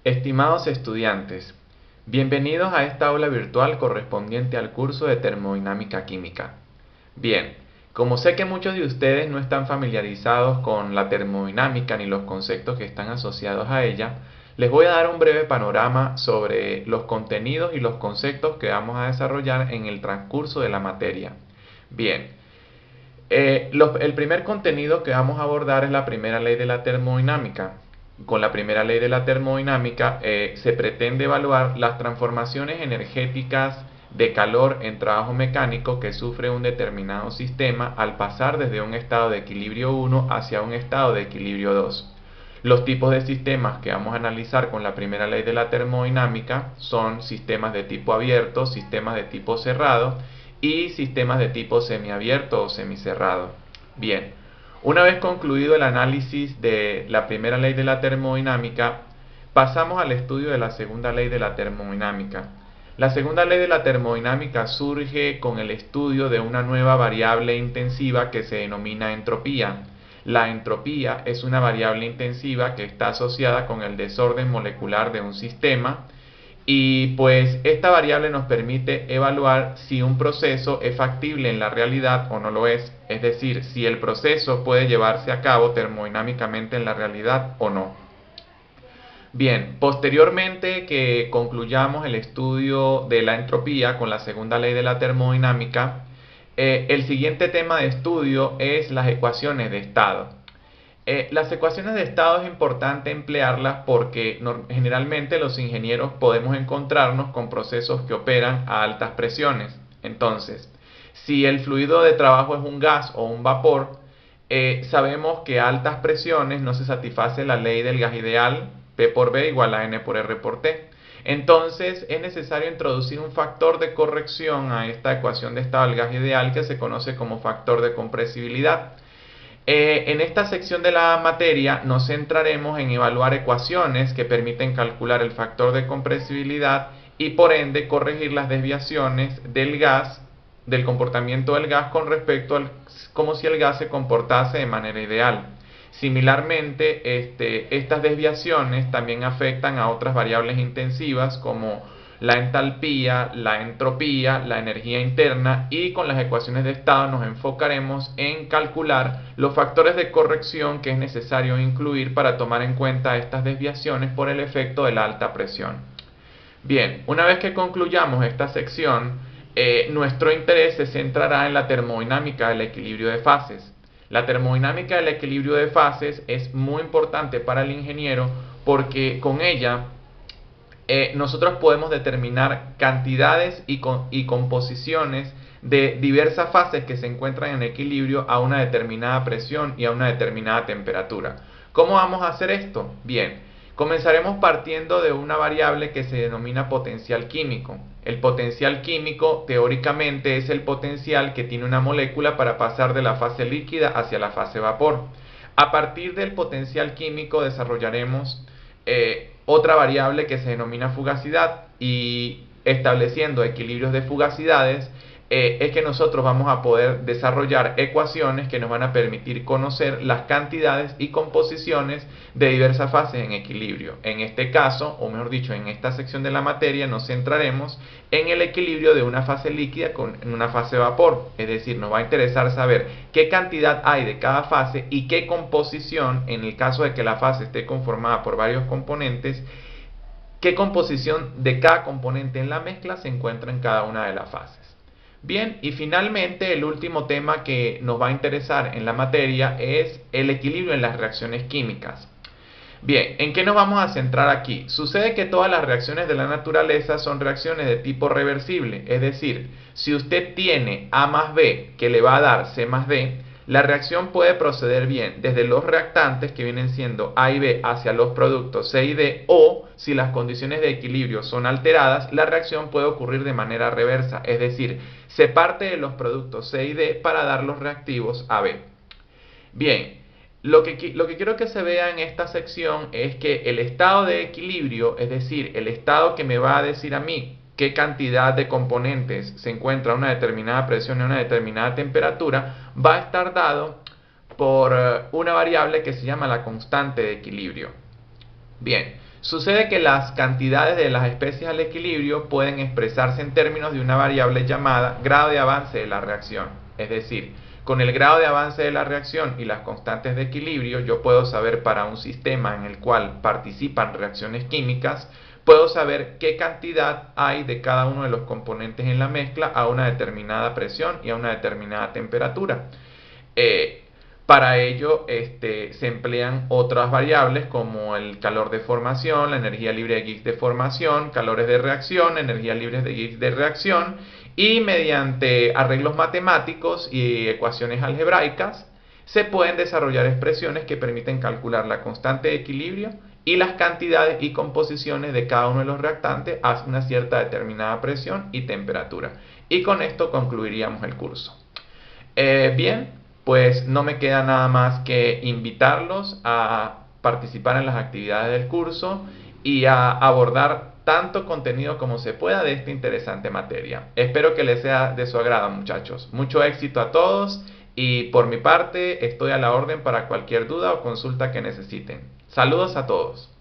Estimados estudiantes, bienvenidos a esta aula virtual correspondiente al curso de termodinámica química. Bien, como sé que muchos de ustedes no están familiarizados con la termodinámica ni los conceptos que están asociados a ella, les voy a dar un breve panorama sobre los contenidos y los conceptos que vamos a desarrollar en el transcurso de la materia. Bien, el primer contenido que vamos a abordar es la primera ley de la termodinámica. Con la primera ley de la termodinámica se pretende evaluar las transformaciones energéticas de calor en trabajo mecánico que sufre un determinado sistema al pasar desde un estado de equilibrio 1 hacia un estado de equilibrio 2. Los tipos de sistemas que vamos a analizar con la primera ley de la termodinámica son sistemas de tipo abierto, sistemas de tipo cerrado y sistemas de tipo semiabierto o semicerrado. Bien, una vez concluido el análisis de la primera ley de la termodinámica, pasamos al estudio de la segunda ley de la termodinámica. La segunda ley de la termodinámica surge con el estudio de una nueva variable intensiva que se denomina entropía. La entropía es una variable intensiva que está asociada con el desorden molecular de un sistema y pues esta variable nos permite evaluar si un proceso es factible en la realidad o no lo es decir, si el proceso puede llevarse a cabo termodinámicamente en la realidad o no. Bien, posteriormente que concluyamos el estudio de la entropía con la segunda ley de la termodinámica, el siguiente tema de estudio es las ecuaciones de estado. Las ecuaciones de estado es importante emplearlas porque generalmente los ingenieros podemos encontrarnos con procesos que operan a altas presiones. Entonces, si el fluido de trabajo es un gas o un vapor, sabemos que a altas presiones no se satisface la ley del gas ideal, P por B igual a N por R por T. Entonces es necesario introducir un factor de corrección a esta ecuación de estado del gas ideal que se conoce como factor de compresibilidad. En esta sección de la materia nos centraremos en evaluar ecuaciones que permiten calcular el factor de compresibilidad y por ende corregir las desviaciones del gas, del comportamiento del gas con respecto al como si el gas se comportase de manera ideal. Similarmente, estas desviaciones también afectan a otras variables intensivas como la entalpía, la entropía, la energía interna y con las ecuaciones de estado nos enfocaremos en calcular los factores de corrección que es necesario incluir para tomar en cuenta estas desviaciones por el efecto de la alta presión. Bien, una vez que concluyamos esta sección, nuestro interés se centrará en la termodinámica del equilibrio de fases. La termodinámica del equilibrio de fases es muy importante para el ingeniero porque con ella nosotros podemos determinar cantidades y composiciones de diversas fases que se encuentran en equilibrio a una determinada presión y a una determinada temperatura. ¿Cómo vamos a hacer esto? Bien, comenzaremos partiendo de una variable que se denomina potencial químico. El potencial químico teóricamente es el potencial que tiene una molécula para pasar de la fase líquida hacia la fase vapor. A partir del potencial químico desarrollaremos otra variable que se denomina fugacidad y estableciendo equilibrios de fugacidades es que nosotros vamos a poder desarrollar ecuaciones que nos van a permitir conocer las cantidades y composiciones de diversas fases en equilibrio. En este caso, o mejor dicho, en esta sección de la materia nos centraremos en el equilibrio de una fase líquida con una fase vapor. Es decir, nos va a interesar saber qué cantidad hay de cada fase y qué composición, en el caso de que la fase esté conformada por varios componentes, qué composición de cada componente en la mezcla se encuentra en cada una de las fases. Bien, y finalmente el último tema que nos va a interesar en la materia es el equilibrio en las reacciones químicas. Bien, ¿en qué nos vamos a centrar aquí? Sucede que todas las reacciones de la naturaleza son reacciones de tipo reversible, es decir, si usted tiene A más B que le va a dar C más D, la reacción puede proceder bien desde los reactantes que vienen siendo A y B hacia los productos C y D o si las condiciones de equilibrio son alteradas, la reacción puede ocurrir de manera reversa, es decir, se parte de los productos C y D para dar los reactivos a B. Bien, lo que quiero que se vea en esta sección es que el estado de equilibrio, es decir, el estado que me va a decir a mí qué cantidad de componentes se encuentra a una determinada presión y a una determinada temperatura, va a estar dado por una variable que se llama la constante de equilibrio. Bien, Sucede que las cantidades de las especies al equilibrio pueden expresarse en términos de una variable llamada grado de avance de la reacción. Es decir, con el grado de avance de la reacción y las constantes de equilibrio, yo puedo saber para un sistema en el cual participan reacciones químicas, puedo saber qué cantidad hay de cada uno de los componentes en la mezcla a una determinada presión y a una determinada temperatura. Para ello se emplean otras variables como el calor de formación, la energía libre de Gibbs de formación, calores de reacción, energías libres de Gibbs de reacción, y mediante arreglos matemáticos y ecuaciones algebraicas se pueden desarrollar expresiones que permiten calcular la constante de equilibrio y las cantidades y composiciones de cada uno de los reactantes a una cierta determinada presión y temperatura. Y con esto concluiríamos el curso. Bien, pues no me queda nada más que invitarlos a participar en las actividades del curso y a abordar tanto contenido como se pueda de esta interesante materia. Espero que les sea de su agrado, muchachos. Mucho éxito a todos y por mi parte estoy a la orden para cualquier duda o consulta que necesiten. Saludos a todos.